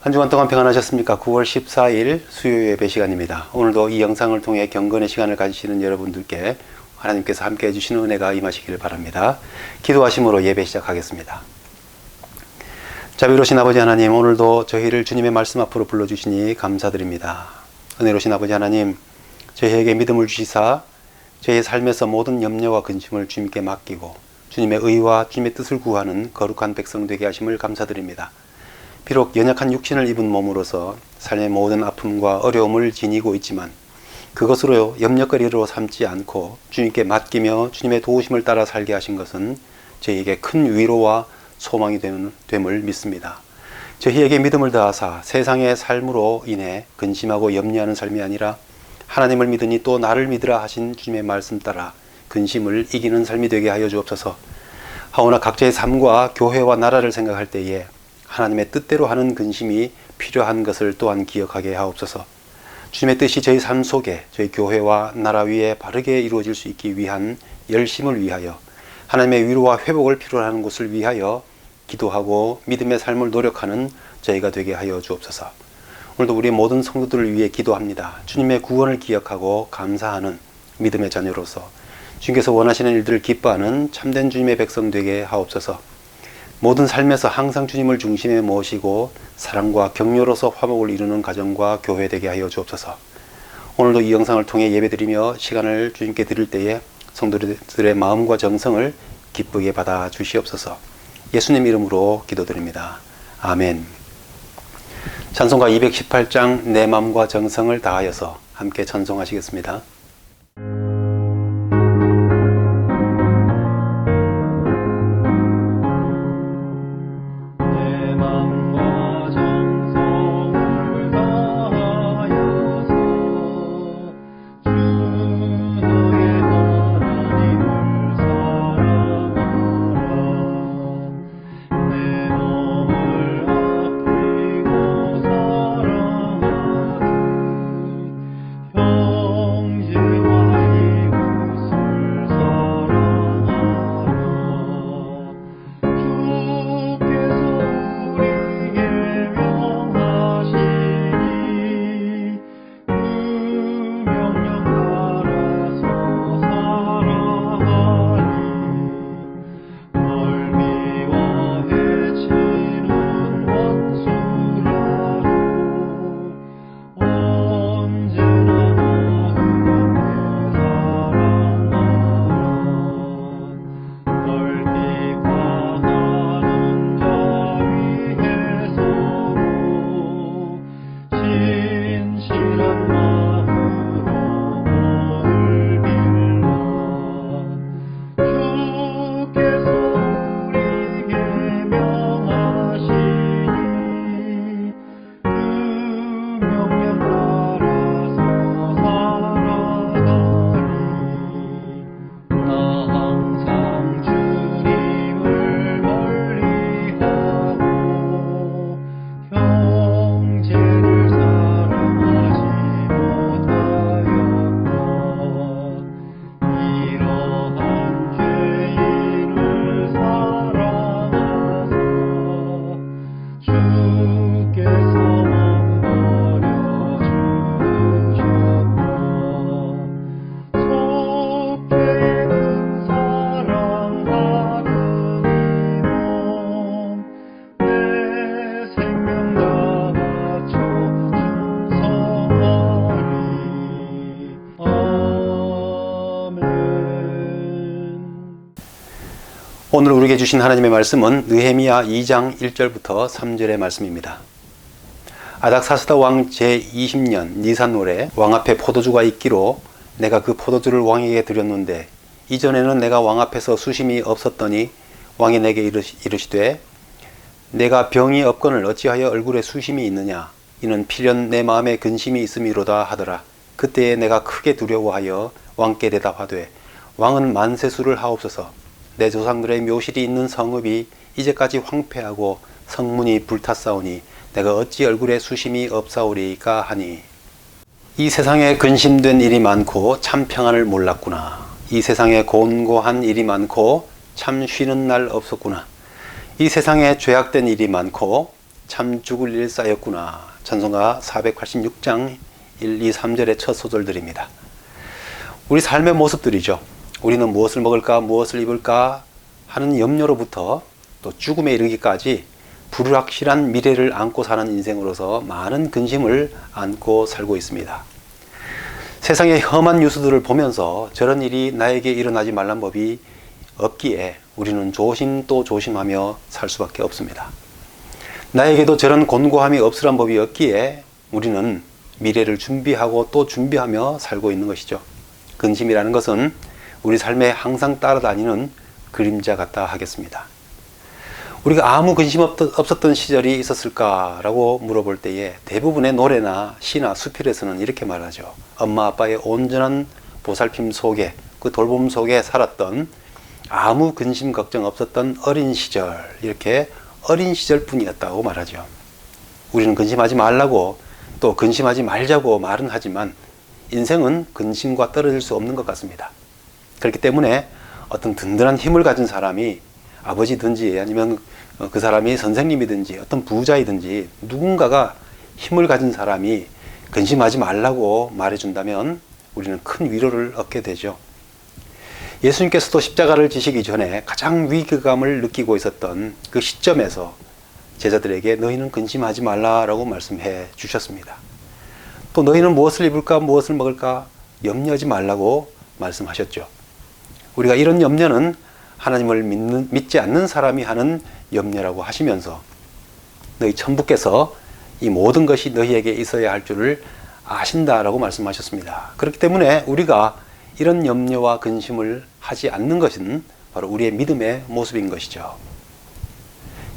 한 주간 동안 평안하셨습니까? 9월 14일 수요 예배 시간입니다. 오늘도 이 영상을 통해 경건의 시간을 가지시는 여러분들께 하나님께서 함께 해주시는 은혜가 임하시기를 바랍니다. 기도하심으로 예배 시작하겠습니다. 자비로우신 아버지 하나님, 오늘도 저희를 주님의 말씀 앞으로 불러주시니 감사드립니다. 은혜로우신 아버지 하나님, 저희에게 믿음을 주시사 저희의 삶에서 모든 염려와 근심을 주님께 맡기고 주님의 의와 주님의 뜻을 구하는 거룩한 백성 되게 하심을 감사드립니다. 비록 연약한 육신을 입은 몸으로서 삶의 모든 아픔과 어려움을 지니고 있지만 그것으로 염려거리로 삼지 않고 주님께 맡기며 주님의 도우심을 따라 살게 하신 것은 저희에게 큰 위로와 소망이 됨을 믿습니다. 저희에게 믿음을 다하사 세상의 삶으로 인해 근심하고 염려하는 삶이 아니라 하나님을 믿으니 또 나를 믿으라 하신 주님의 말씀 따라 근심을 이기는 삶이 되게 하여 주옵소서. 하오나 각자의 삶과 교회와 나라를 생각할 때에 하나님의 뜻대로 하는 근심이 필요한 것을 또한 기억하게 하옵소서. 주님의 뜻이 저희 삶 속에 저희 교회와 나라 위에 바르게 이루어질 수 있기 위한 열심을 위하여 하나님의 위로와 회복을 필요로 하는 곳을 위하여 기도하고 믿음의 삶을 노력하는 저희가 되게 하여 주옵소서. 오늘도 우리 모든 성도들을 위해 기도합니다. 주님의 구원을 기억하고 감사하는 믿음의 자녀로서 주님께서 원하시는 일들을 기뻐하는 참된 주님의 백성 되게 하옵소서. 모든 삶에서 항상 주님을 중심에 모시고 사랑과 격려로서 화목을 이루는 가정과 교회 되게 하여 주옵소서. 오늘도 이 영상을 통해 예배드리며 시간을 주님께 드릴 때에 성도들의 마음과 정성을 기쁘게 받아 주시옵소서. 예수님 이름으로 기도드립니다. 아멘. 찬송가 218장 내 마음과 정성을 다하여서 함께 찬송하시겠습니다. 오늘 우리에게 주신 하나님의 말씀은 느헤미야 2장 1절부터 3절의 말씀입니다. 아닥사스다 왕 제20년 니산월에 왕 앞에 포도주가 있기로 내가 그 포도주를 왕에게 드렸는데 이전에는 내가 왕 앞에서 수심이 없었더니 왕이 내게 이르시되 내가 병이 없거늘 어찌하여 얼굴에 수심이 있느냐 이는 필연 내 마음에 근심이 있음이로다 하더라. 그때에 내가 크게 두려워하여 왕께 대답하되 왕은 만세수를 하옵소서. 내 조상들의 묘실이 있는 성읍이 이제까지 황폐하고 성문이 불탔사오니 내가 어찌 얼굴에 수심이 없사오리까 하니 이 세상에 근심된 일이 많고 참 평안을 몰랐구나. 이 세상에 곤고한 일이 많고 참 쉬는 날 없었구나. 이 세상에 죄악된 일이 많고 참 죽을 일 쌓였구나. 찬송가 486장 1, 2, 3절의 첫 소절들입니다. 우리 삶의 모습들이죠. 우리는 무엇을 먹을까, 무엇을 입을까 하는 염려로부터 또 죽음에 이르기까지 불확실한 미래를 안고 사는 인생으로서 많은 근심을 안고 살고 있습니다. 세상의 험한 뉴스들을 보면서 저런 일이 나에게 일어나지 말란 법이 없기에 우리는 조심 또 조심하며 살 수밖에 없습니다. 나에게도 저런 곤고함이 없으란 법이 없기에 우리는 미래를 준비하고 또 준비하며 살고 있는 것이죠. 근심이라는 것은 우리 삶에 항상 따라다니는 그림자 같다 하겠습니다. 우리가 아무 근심 없었던 시절이 있었을까라고 물어볼 때에 대부분의 노래나 시나 수필에서는 이렇게 말하죠. 엄마 아빠의 온전한 보살핌 속에, 그 돌봄 속에 살았던 아무 근심 걱정 없었던 어린 시절, 이렇게 어린 시절뿐이었다고 말하죠. 우리는 근심하지 말라고 또 근심하지 말자고 말은 하지만 인생은 근심과 떨어질 수 없는 것 같습니다. 그렇기 때문에 어떤 든든한 힘을 가진 사람이 아버지든지 아니면 그 사람이 선생님이든지 어떤 부자이든지 누군가가 힘을 가진 사람이 근심하지 말라고 말해준다면 우리는 큰 위로를 얻게 되죠. 예수님께서도 십자가를 지시기 전에 가장 위기감을 느끼고 있었던 그 시점에서 제자들에게 너희는 근심하지 말라라고 말씀해 주셨습니다. 또 너희는 무엇을 입을까 무엇을 먹을까 염려하지 말라고 말씀하셨죠. 우리가 이런 염려는 하나님을 믿지 않는 사람이 하는 염려라고 하시면서 너희 천부께서 이 모든 것이 너희에게 있어야 할 줄을 아신다라고 말씀하셨습니다. 그렇기 때문에 우리가 이런 염려와 근심을 하지 않는 것은 바로 우리의 믿음의 모습인 것이죠.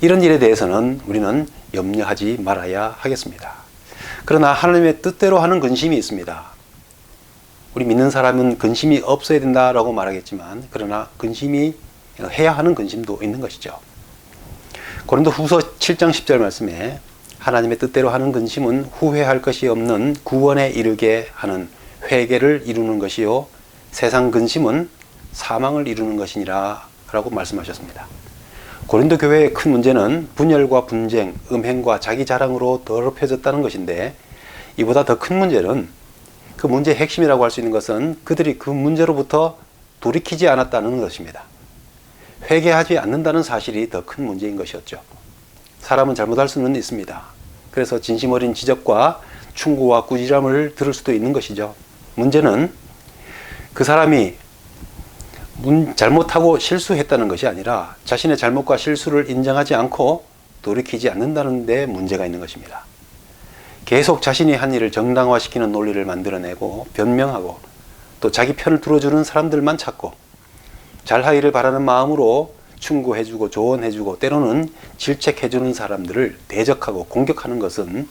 이런 일에 대해서는 우리는 염려하지 말아야 하겠습니다. 그러나 하나님의 뜻대로 하는 근심이 있습니다. 우리 믿는 사람은 근심이 없어야 된다라고 말하겠지만 그러나 근심이 해야 하는 근심도 있는 것이죠. 고린도후서 7장 10절 말씀에 하나님의 뜻대로 하는 근심은 후회할 것이 없는 구원에 이르게 하는 회개를 이루는 것이요 세상 근심은 사망을 이루는 것이니라 라고 말씀하셨습니다. 고린도 교회의 큰 문제는 분열과 분쟁, 음행과 자기 자랑으로 더럽혀졌다는 것인데 이보다 더 큰 문제는 그 문제의 핵심이라고 할 수 있는 것은 그들이 그 문제로부터 돌이키지 않았다는 것입니다. 회개하지 않는다는 사실이 더 큰 문제인 것이었죠. 사람은 잘못할 수는 있습니다. 그래서 진심 어린 지적과 충고와 꾸지람을 들을 수도 있는 것이죠. 문제는 그 사람이 잘못하고 실수했다는 것이 아니라 자신의 잘못과 실수를 인정하지 않고 돌이키지 않는다는 데 문제가 있는 것입니다. 계속 자신이 한 일을 정당화시키는 논리를 만들어내고 변명하고 또 자기 편을 들어주는 사람들만 찾고 잘하기를 바라는 마음으로 충고해주고 조언해주고 때로는 질책해주는 사람들을 대적하고 공격하는 것은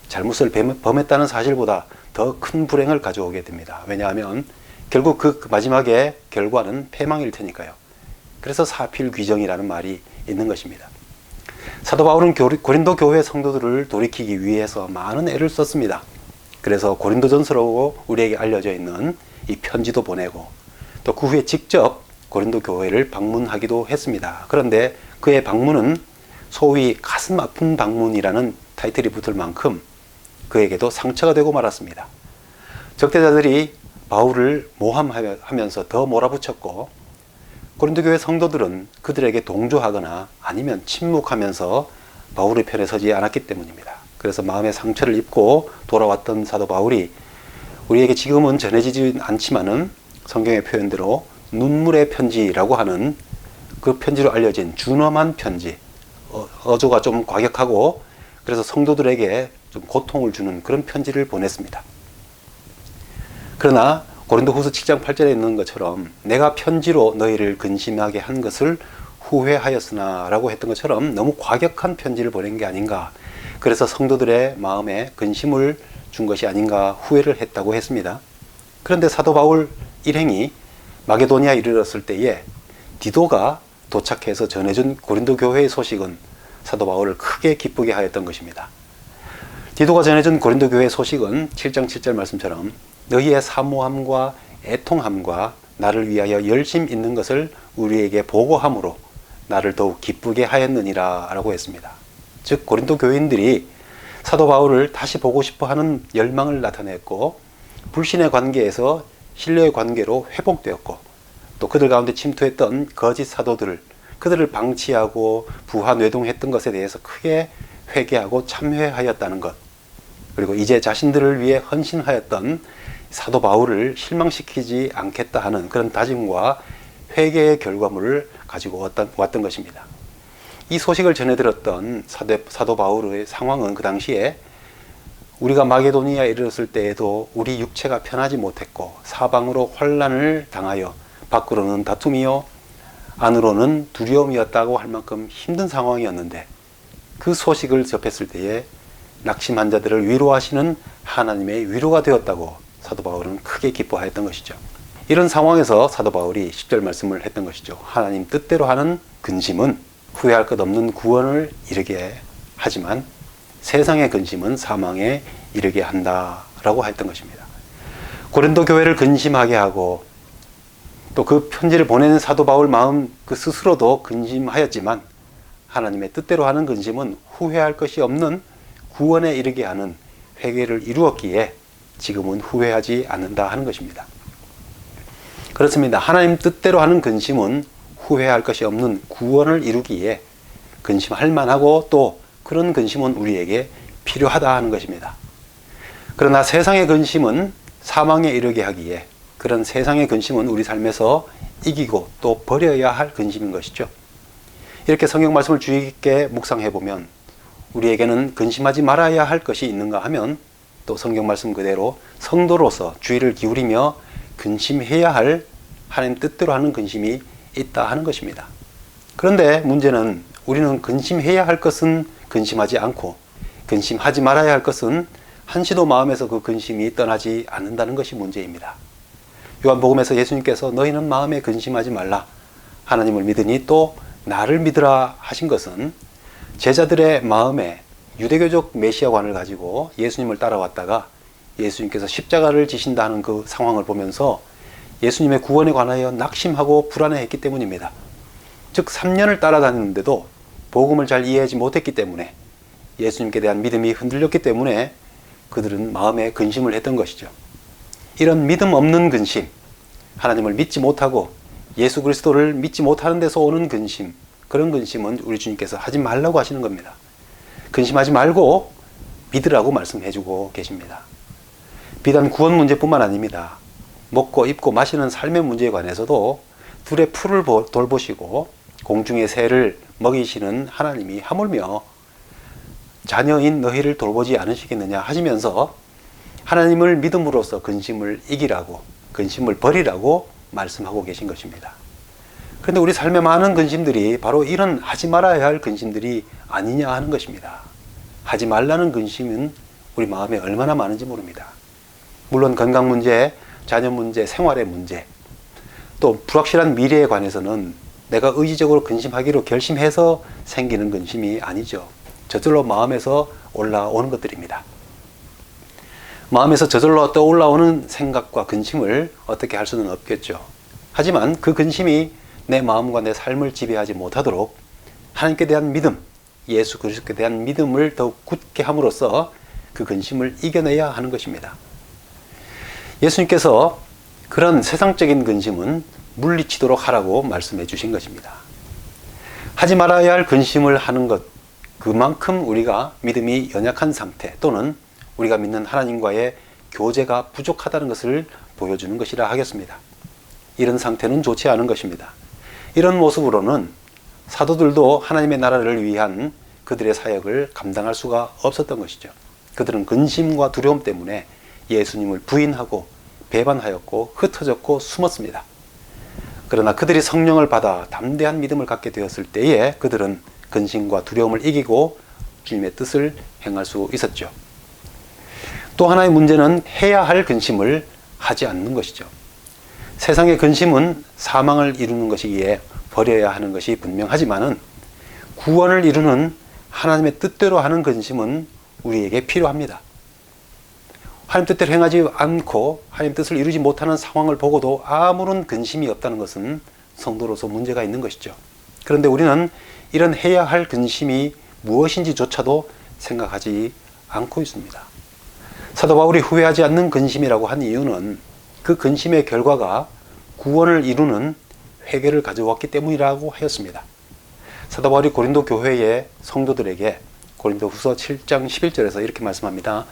잘못을 범했다는 사실보다 더 큰 불행을 가져오게 됩니다. 왜냐하면 결국 그 마지막에 결과는 패망일 테니까요. 그래서 사필귀정이라는 말이 있는 것입니다. 사도 바울은 고린도 교회 성도들을 돌이키기 위해서 많은 애를 썼습니다. 그래서 고린도전서로 우리에게 알려져 있는 이 편지도 보내고 또 그 후에 직접 고린도 교회를 방문하기도 했습니다. 그런데 그의 방문은 소위 가슴 아픈 방문이라는 타이틀이 붙을 만큼 그에게도 상처가 되고 말았습니다. 적대자들이 바울을 모함하면서 더 몰아붙였고 고린도 교회 성도들은 그들에게 동조하거나 아니면 침묵하면서 바울의 편에 서지 않았기 때문입니다. 그래서 마음의 상처를 입고 돌아왔던 사도 바울이 우리에게 지금은 전해지지 않지만은 성경의 표현대로 눈물의 편지라고 하는 그 편지로 알려진 준엄한 편지, 어조가 좀 과격하고 그래서 성도들에게 좀 고통을 주는 그런 편지를 보냈습니다. 그러나 고린도후서 7장 8절에 있는 것처럼 내가 편지로 너희를 근심하게 한 것을 후회하였으나 라고 했던 것처럼 너무 과격한 편지를 보낸 게 아닌가, 그래서 성도들의 마음에 근심을 준 것이 아닌가 후회를 했다고 했습니다. 그런데 사도 바울 일행이 마게도니아에 이르렀을 때에 디도가 도착해서 전해준 고린도 교회의 소식은 사도 바울을 크게 기쁘게 하였던 것입니다. 디도가 전해준 고린도 교회의 소식은 7장 7절 말씀처럼 너희의 사모함과 애통함과 나를 위하여 열심 있는 것을 우리에게 보고함으로 나를 더욱 기쁘게 하였느니라 라고 했습니다. 즉 고린도 교인들이 사도 바울을 다시 보고 싶어 하는 열망을 나타냈고, 불신의 관계에서 신뢰의 관계로 회복되었고, 또 그들 가운데 침투했던 거짓 사도들을, 그들을 방치하고 부하 뇌동했던 것에 대해서 크게 회개하고 참회하였다는 것, 그리고 이제 자신들을 위해 헌신하였던 사도 바울을 실망시키지 않겠다 하는 그런 다짐과 회개의 결과물을 가지고 왔던 것입니다. 이 소식을 전해 들었던 사도 바울의 상황은 그 당시에 우리가 마게도니아에 이르렀을 때에도 우리 육체가 편하지 못했고 사방으로 환난을 당하여 밖으로는 다툼이요 안으로는 두려움이었다고 할 만큼 힘든 상황이었는데, 그 소식을 접했을 때에 낙심한 자들을 위로하시는 하나님의 위로가 되었다고 사도 바울은 크게 기뻐하였던 것이죠. 이런 상황에서 사도 바울이 10절 말씀을 했던 것이죠. 하나님 뜻대로 하는 근심은 후회할 것 없는 구원을 이르게 하지만 세상의 근심은 사망에 이르게 한다라고 했던 것입니다. 고린도 교회를 근심하게 하고 또 그 편지를 보내는 사도 바울 마음 그 스스로도 근심하였지만, 하나님의 뜻대로 하는 근심은 후회할 것이 없는 구원에 이르게 하는 회개를 이루었기에 지금은 후회하지 않는다 하는 것입니다. 그렇습니다. 하나님 뜻대로 하는 근심은 후회할 것이 없는 구원을 이루기에 근심할 만하고, 또 그런 근심은 우리에게 필요하다 하는 것입니다. 그러나 세상의 근심은 사망에 이르게 하기에 그런 세상의 근심은 우리 삶에서 이기고 또 버려야 할 근심인 것이죠. 이렇게 성경 말씀을 주의 깊게 묵상해 보면 우리에게는 근심하지 말아야 할 것이 있는가 하면, 또 성경 말씀 그대로 성도로서 주의를 기울이며 근심해야 할 하나님 뜻대로 하는 근심이 있다 하는 것입니다. 그런데 문제는 우리는 근심해야 할 것은 근심하지 않고 근심하지 말아야 할 것은 한시도 마음에서 그 근심이 떠나지 않는다는 것이 문제입니다. 요한복음에서 예수님께서 너희는 마음에 근심하지 말라, 하나님을 믿으니 또 나를 믿으라 하신 것은 제자들의 마음에 유대교적 메시아관을 가지고 예수님을 따라왔다가 예수님께서 십자가를 지신다 하는 그 상황을 보면서 예수님의 구원에 관하여 낙심하고 불안해했기 때문입니다. 즉 3년을 따라다녔는데도 복음을 잘 이해하지 못했기 때문에, 예수님께 대한 믿음이 흔들렸기 때문에 그들은 마음에 근심을 했던 것이죠. 이런 믿음 없는 근심, 하나님을 믿지 못하고 예수 그리스도를 믿지 못하는 데서 오는 근심, 그런 근심은 우리 주님께서 하지 말라고 하시는 겁니다. 근심하지 말고 믿으라고 말씀해주고 계십니다. 비단 구원 문제뿐만 아닙니다. 먹고 입고 마시는 삶의 문제에 관해서도 둘의 풀을 돌보시고 공중의 새를 먹이시는 하나님이 하물며 자녀인 너희를 돌보지 않으시겠느냐 하시면서 하나님을 믿음으로써 근심을 이기라고, 근심을 버리라고 말씀하고 계신 것입니다. 그런데 우리 삶의 많은 근심들이 바로 이런 하지 말아야 할 근심들이 아니냐 하는 것입니다. 하지 말라는 근심은 우리 마음에 얼마나 많은지 모릅니다. 물론 건강 문제, 자녀 문제, 생활의 문제, 또 불확실한 미래에 관해서는 내가 의지적으로 근심하기로 결심해서 생기는 근심이 아니죠. 저절로 마음에서 올라오는 것들입니다. 마음에서 저절로 떠올라오는 생각과 근심을 어떻게 할 수는 없겠죠. 하지만 그 근심이 내 마음과 내 삶을 지배하지 못하도록 하나님께 대한 믿음, 예수 그리스도께 대한 믿음을 더욱 굳게 함으로써 그 근심을 이겨내야 하는 것입니다. 예수님께서 그런 세상적인 근심은 물리치도록 하라고 말씀해 주신 것입니다. 하지 말아야 할 근심을 하는 것, 그만큼 우리가 믿음이 연약한 상태, 또는 우리가 믿는 하나님과의 교제가 부족하다는 것을 보여주는 것이라 하겠습니다. 이런 상태는 좋지 않은 것입니다. 이런 모습으로는 사도들도 하나님의 나라를 위한 그들의 사역을 감당할 수가 없었던 것이죠. 그들은 근심과 두려움 때문에 예수님을 부인하고 배반하였고 흩어졌고 숨었습니다. 그러나 그들이 성령을 받아 담대한 믿음을 갖게 되었을 때에 그들은 근심과 두려움을 이기고 주님의 뜻을 행할 수 있었죠. 또 하나의 문제는 해야 할 근심을 하지 않는 것이죠. 세상의 근심은 사망을 이루는 것이기에 버려야 하는 것이 분명하지만은 구원을 이루는 하나님의 뜻대로 하는 근심은 우리에게 필요합니다. 하나님 뜻대로 행하지 않고 하나님 뜻을 이루지 못하는 상황을 보고도 아무런 근심이 없다는 것은 성도로서 문제가 있는 것이죠. 그런데 우리는 이런 해야 할 근심이 무엇인지조차도 생각하지 않고 있습니다. 사도 바울이 후회하지 않는 근심이라고 한 이유는 그 근심의 결과가 구원을 이루는 회개를 가져왔기 때문이라고 하였습니다. 사도 바울이 고린도 교회의 성도들에게 고린도 후서 7장 11절에서 이렇게 말씀합니다.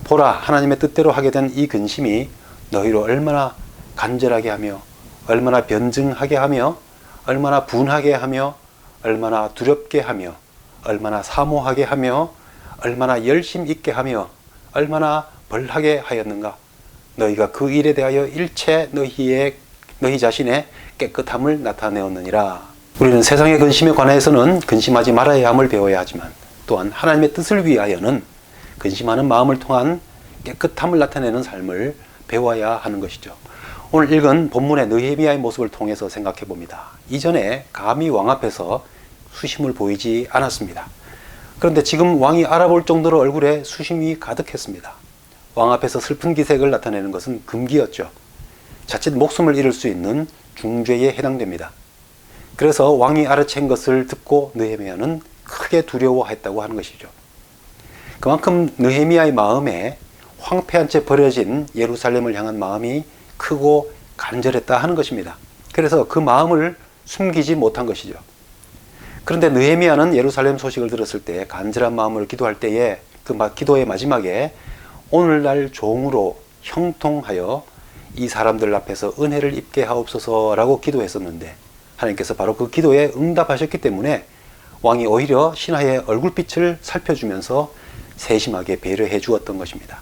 보라, 하나님의 뜻대로 하게 된 이 근심이 너희로 얼마나 간절하게 하며 얼마나 변증하게 하며 얼마나 분하게 하며 얼마나 두렵게 하며 얼마나 사모하게 하며 얼마나 열심 있게 하며 얼마나 벌하게 하였는가. 너희가 그 일에 대하여 일체 너희 자신의 깨끗함을 나타내었느니라. 우리는 세상의 근심에 관해서는 근심하지 말아야 함을 배워야 하지만 또한 하나님의 뜻을 위하여는 근심하는 마음을 통한 깨끗함을 나타내는 삶을 배워야 하는 것이죠. 오늘 읽은 본문의 느헤미야의 모습을 통해서 생각해 봅니다. 이전에 감히 왕 앞에서 수심을 보이지 않았습니다. 그런데 지금 왕이 알아볼 정도로 얼굴에 수심이 가득했습니다. 왕 앞에서 슬픈 기색을 나타내는 것은 금기였죠. 자칫 목숨을 잃을 수 있는 중죄에 해당됩니다. 그래서 왕이 알아챈 것을 듣고 느헤미야는 크게 두려워했다고 하는 것이죠. 그만큼 느헤미야의 마음에 황폐한 채 버려진 예루살렘을 향한 마음이 크고 간절했다 하는 것입니다. 그래서 그 마음을 숨기지 못한 것이죠. 그런데 느헤미야는 예루살렘 소식을 들었을 때 간절한 마음으로 기도할 때에 그 기도의 마지막에 오늘날 종으로 형통하여 이 사람들 앞에서 은혜를 입게 하옵소서라고 기도했었는데 하나님께서 바로 그 기도에 응답하셨기 때문에 왕이 오히려 신하의 얼굴빛을 살펴주면서 세심하게 배려해 주었던 것입니다.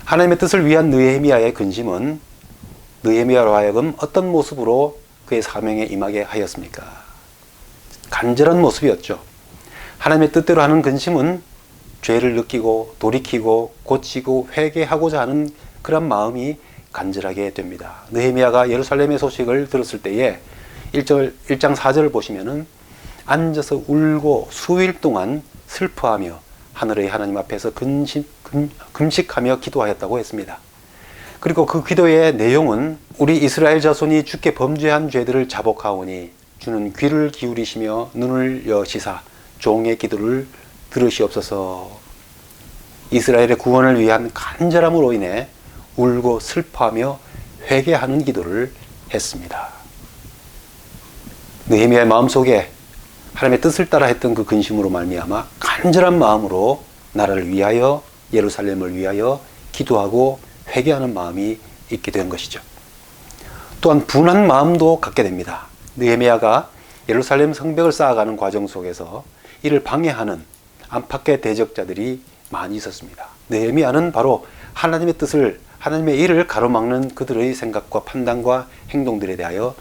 하나님의 뜻을 위한 느헤미야의 근심은 느헤미야로 하여금 어떤 모습으로 그의 사명에 임하게 하였습니까? 간절한 모습이었죠. 하나님의 뜻대로 하는 근심은 죄를 느끼고 돌이키고 고치고 회개하고자 하는 그런 마음이 간절하게 됩니다. 느헤미야가 예루살렘의 소식을 들었을 때에 1장 4절을 보시면은 앉아서 울고 수일 동안 슬퍼하며 하늘의 하나님 앞에서 금식하며 기도하였다고 했습니다. 그리고 그 기도의 내용은 우리 이스라엘 자손이 주께 범죄한 죄들을 자복하오니 주는 귀를 기울이시며 눈을 여시사 종의 기도를 들으시옵소서. 이스라엘의 구원을 위한 간절함으로 인해 울고 슬퍼하며 회개하는 기도를 했습니다. 느헤미야의 마음속에 하나님의 뜻을 따라 했던 그 근심으로 말미암아 간절한 마음으로 나라를 위하여 예루살렘을 위하여 기도하고 회개하는 마음이 있게 된 것이죠. 또한 분한 마음도 갖게 됩니다. 느헤미야가 예루살렘 성벽을 쌓아가는 과정 속에서 이를 방해하는 안팎의 대적자들이 많이 있었습니다. 느헤미야는 바로 하나님의 뜻을, 하나님의 일을 가로막는 그들의 생각과 판단과 행동들에 대하여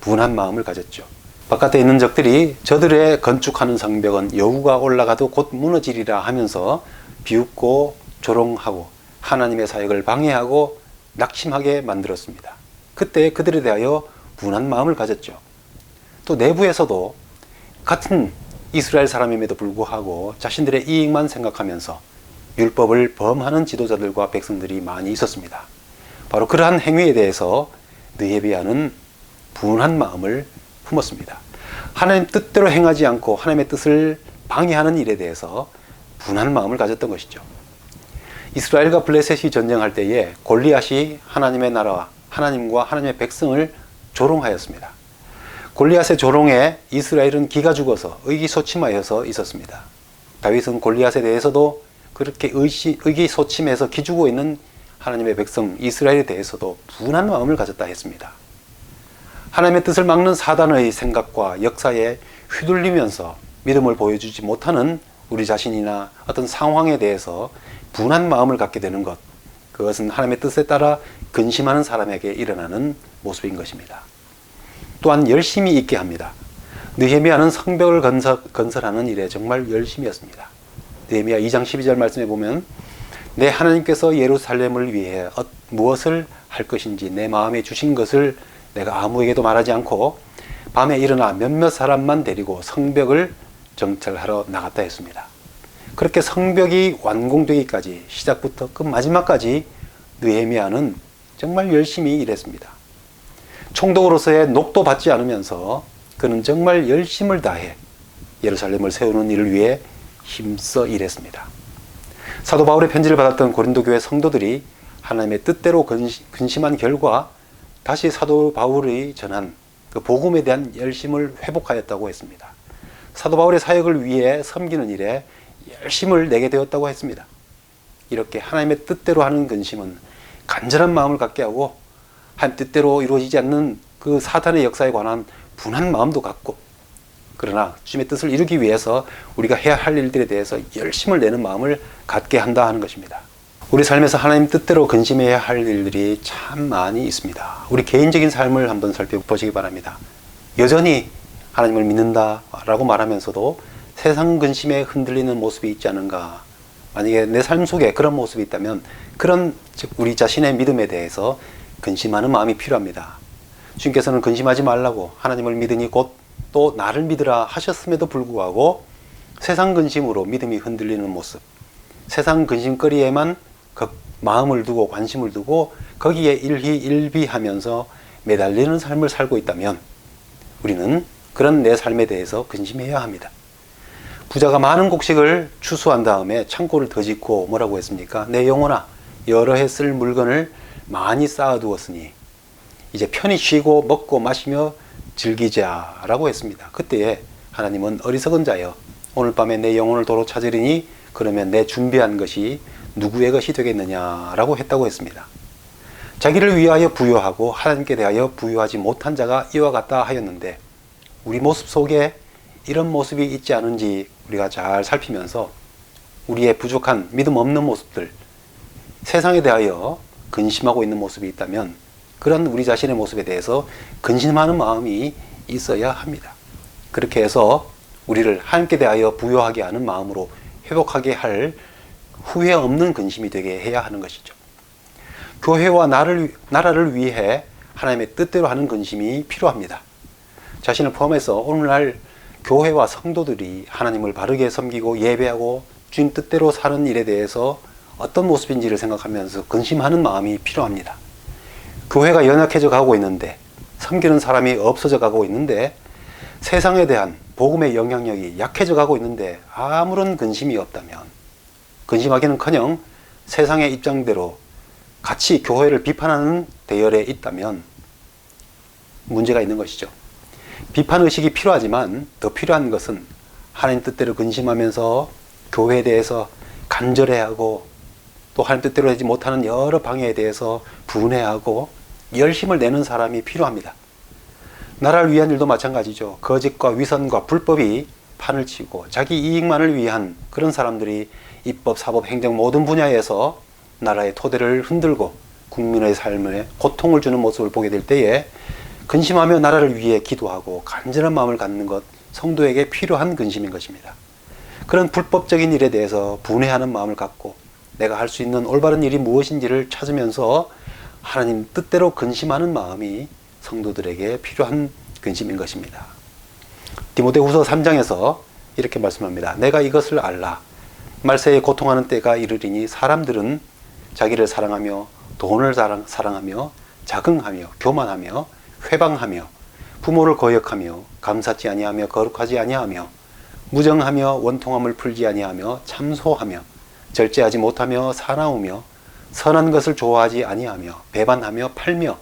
분한 마음을 가졌죠. 바깥에 있는 적들이 저들의 건축하는 성벽은 여우가 올라가도 곧 무너지리라 하면서 비웃고 조롱하고 하나님의 사역을 방해하고 낙심하게 만들었습니다. 그때 그들에 대하여 분한 마음을 가졌죠. 또 내부에서도 같은 이스라엘 사람임에도 불구하고 자신들의 이익만 생각하면서 율법을 범하는 지도자들과 백성들이 많이 있었습니다. 바로 그러한 행위에 대해서 느헤미야는 분한 마음을 품었습니다. 하나님 뜻대로 행하지 않고 하나님의 뜻을 방해하는 일에 대해서 분한 마음을 가졌던 것이죠. 이스라엘과 블레셋이 전쟁할 때에 골리앗이 하나님의 나라와 하나님과 하나님의 백성을 조롱하였습니다. 골리앗의 조롱에 이스라엘은 기가 죽어서 의기소침하여서 있었습니다. 다윗은 골리앗에 대해서도 그렇게 의기소침해서 기죽고 있는 하나님의 백성 이스라엘에 대해서도 분한 마음을 가졌다 했습니다. 하나님의 뜻을 막는 사단의 생각과 역사에 휘둘리면서 믿음을 보여주지 못하는 우리 자신이나 어떤 상황에 대해서 분한 마음을 갖게 되는 것, 그것은 하나님의 뜻에 따라 근심하는 사람에게 일어나는 모습인 것입니다. 또한 열심히 있게 합니다. 느헤미야는 성벽을 건설하는 일에 정말 열심이었습니다. 느헤미야 2장 12절 말씀에 보면 내 하나님께서 예루살렘을 위해 무엇을 할 것인지 내 마음에 주신 것을 내가 아무에게도 말하지 않고 밤에 일어나 몇몇 사람만 데리고 성벽을 정찰하러 나갔다 했습니다. 그렇게 성벽이 완공되기까지 시작부터 끝 마지막까지 느헤미야는 정말 열심히 일했습니다. 총독으로서의 녹도 받지 않으면서 그는 정말 열심을 다해 예루살렘을 세우는 일을 위해 힘써 일했습니다. 사도 바울의 편지를 받았던 고린도 교회 성도들이 하나님의 뜻대로 근심한 결과 다시 사도 바울이 전한 그 복음에 대한 열심을 회복하였다고 했습니다. 사도 바울의 사역을 위해 섬기는 일에 열심을 내게 되었다고 했습니다. 이렇게 하나님의 뜻대로 하는 근심은 간절한 마음을 갖게 하고 하나님 뜻대로 이루어지지 않는 그 사탄의 역사에 관한 분한 마음도 갖고, 그러나 주님의 뜻을 이루기 위해서 우리가 해야 할 일들에 대해서 열심을 내는 마음을 갖게 한다 하는 것입니다. 우리 삶에서 하나님 뜻대로 근심해야 할 일들이 참 많이 있습니다. 우리 개인적인 삶을 한번 살펴보시기 바랍니다. 여전히 하나님을 믿는다라고 말하면서도 세상 근심에 흔들리는 모습이 있지 않은가. 만약에 내 삶 속에 그런 모습이 있다면 그런 우리 자신의 믿음에 대해서 근심하는 마음이 필요합니다. 주님께서는 근심하지 말라고 하나님을 믿으니 곧 또 나를 믿으라 하셨음에도 불구하고 세상 근심으로 믿음이 흔들리는 모습, 세상 근심거리에만 마음을 두고 관심을 두고 거기에 일희일비하면서 매달리는 삶을 살고 있다면 우리는 그런 내 삶에 대해서 근심해야 합니다. 부자가 많은 곡식을 추수한 다음에 창고를 더 짓고 뭐라고 했습니까? 내 영혼아, 여러 해 쓸 물건을 많이 쌓아두었으니 이제 편히 쉬고 먹고 마시며 즐기자라고 했습니다. 그때에 하나님은 어리석은 자여, 오늘 밤에 내 영혼을 도로 찾으리니 그러면 내 준비한 것이 누구의 것이 되겠느냐라고 했다고 했습니다. 자기를 위하여 부여하고 하나님께 대하여 부여하지 못한 자가 이와 같다 하였는데, 우리 모습 속에 이런 모습이 있지 않은지 우리가 잘 살피면서 우리의 부족한 믿음 없는 모습들, 세상에 대하여 근심하고 있는 모습이 있다면 그런 우리 자신의 모습에 대해서 근심하는 마음이 있어야 합니다. 그렇게 해서 우리를 하나님께 대하여 부여하게 하는 마음으로 회복하게 할 후회 없는 근심이 되게 해야 하는 것이죠. 교회와 나라를 위해 하나님의 뜻대로 하는 근심이 필요합니다. 자신을 포함해서 오늘날 교회와 성도들이 하나님을 바르게 섬기고 예배하고 주님 뜻대로 사는 일에 대해서 어떤 모습인지를 생각하면서 근심하는 마음이 필요합니다. 교회가 연약해져 가고 있는데, 섬기는 사람이 없어져 가고 있는데, 세상에 대한 복음의 영향력이 약해져 가고 있는데 아무런 근심이 없다면, 근심하기는커녕 세상의 입장대로 같이 교회를 비판하는 대열에 있다면 문제가 있는 것이죠. 비판의식이 필요하지만 더 필요한 것은 하나님 뜻대로 근심하면서 교회에 대해서 간절해하고 또 하나님 뜻대로 되지 못하는 여러 방해에 대해서 분해하고 열심을 내는 사람이 필요합니다. 나라를 위한 일도 마찬가지죠. 거짓과 위선과 불법이 판을 치고 자기 이익만을 위한 그런 사람들이 입법, 사법, 행정 모든 분야에서 나라의 토대를 흔들고 국민의 삶에 고통을 주는 모습을 보게 될 때에 근심하며 나라를 위해 기도하고 간절한 마음을 갖는 것, 성도에게 필요한 근심인 것입니다. 그런 불법적인 일에 대해서 분해하는 마음을 갖고 내가 할 수 있는 올바른 일이 무엇인지를 찾으면서 하나님 뜻대로 근심하는 마음이 성도들에게 필요한 근심인 것입니다. 디모데후서 3장에서 이렇게 말씀합니다. 내가 이것을 알라. 말세에 고통하는 때가 이르리니 사람들은 자기를 사랑하며 돈을 사랑하며 자긍하며 교만하며 회방하며 부모를 거역하며 감사치 아니하며 거룩하지 아니하며 무정하며 원통함을 풀지 아니하며 참소하며 절제하지 못하며 사나우며 선한 것을 좋아하지 아니하며 배반하며 팔며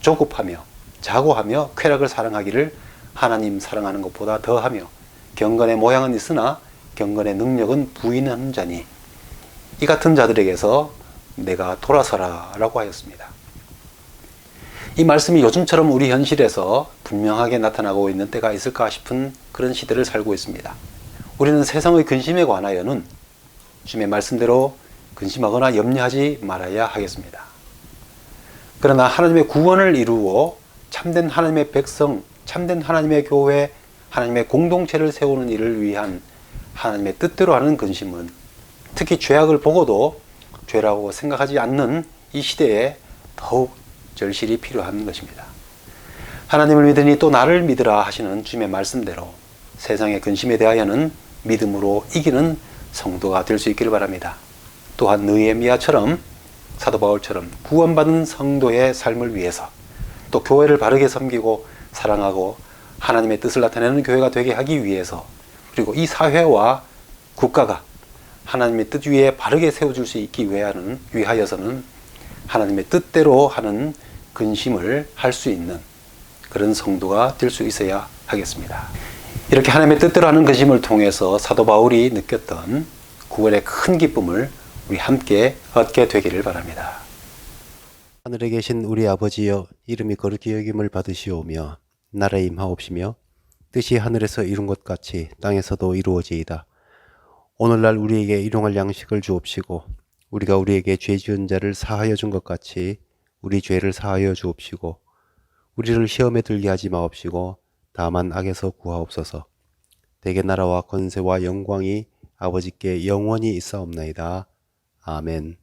조급하며 자고하며 쾌락을 사랑하기를 하나님 사랑하는 것보다 더하며 경건의 모양은 있으나 경건의 능력은 부인하는 자니 이 같은 자들에게서 내가 돌아서라 라고 하였습니다. 이 말씀이 요즘처럼 우리 현실에서 분명하게 나타나고 있는 때가 있을까 싶은 그런 시대를 살고 있습니다. 우리는 세상의 근심에 관하여는 주님의 말씀대로 근심하거나 염려하지 말아야 하겠습니다. 그러나 하나님의 구원을 이루어 참된 하나님의 백성, 참된 하나님의 교회, 하나님의 공동체를 세우는 일을 위한 하나님의 뜻대로 하는 근심은 특히 죄악을 보고도 죄라고 생각하지 않는 이 시대에 더욱 절실히 필요한 것입니다. 하나님을 믿으니 또 나를 믿으라 하시는 주님의 말씀대로 세상의 근심에 대하여는 믿음으로 이기는 성도가 될 수 있기를 바랍니다. 또한 느헤미야처럼 사도 바울처럼 구원받은 성도의 삶을 위해서 또 교회를 바르게 섬기고 사랑하고 하나님의 뜻을 나타내는 교회가 되게 하기 위해서 그리고 이 사회와 국가가 하나님의 뜻 위에 바르게 세워줄 수 있기 위하여서는 하나님의 뜻대로 하는 근심을 할 수 있는 그런 성도가 될 수 있어야 하겠습니다. 이렇게 하나님의 뜻대로 하는 근심을 통해서 사도 바울이 느꼈던 구원의 큰 기쁨을 우리 함께 얻게 되기를 바랍니다. 하늘에 계신 우리 아버지여, 이름이 거룩히 여김을 받으시오며 나라의 임하옵시며 뜻이 하늘에서 이룬 것 같이 땅에서도 이루어지이다. 오늘날 우리에게 일용할 양식을 주옵시고 우리가 우리에게 죄 지은 자를 사하여 준 것 같이 우리 죄를 사하여 주옵시고 우리를 시험에 들게 하지 마옵시고 다만 악에서 구하옵소서. 대개 나라와 권세와 영광이 아버지께 영원히 있사옵나이다. 아멘.